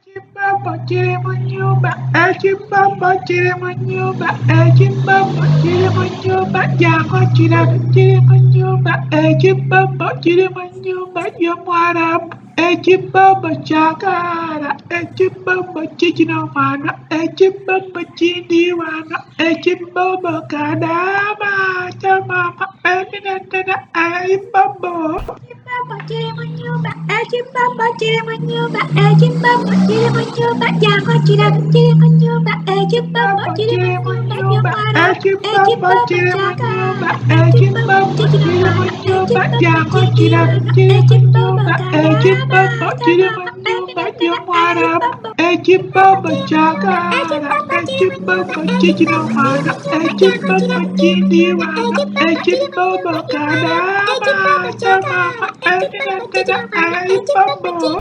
Ekibobo Munyumba, Ekibobo Munyumba, Ekibobo Munyumba, Jango Munyumba, Ekibobo Munyumba Yomuwalabu, Ekibobo Chakara, Ekibobo Chichinomana, Ekibobo Chindiwana, Ekibobo Kadaama Atabuse, Eminentana Ekibobo. Munyumba, Ekibobo Munyumba, Ekibobo Munyumba, Jango Munyumba, Ekibobo Munyumba, Ekibobo Munyumba, Ekibobo Munyumba, Jango Munyumba, Ekibobo Munyumba Yomuwalabu, Ekibobo Chakara, Ekibobo Chichinomana, Ekibobo Chindiwana, Ekibobo Kadaama Atabuse, Ekibobo.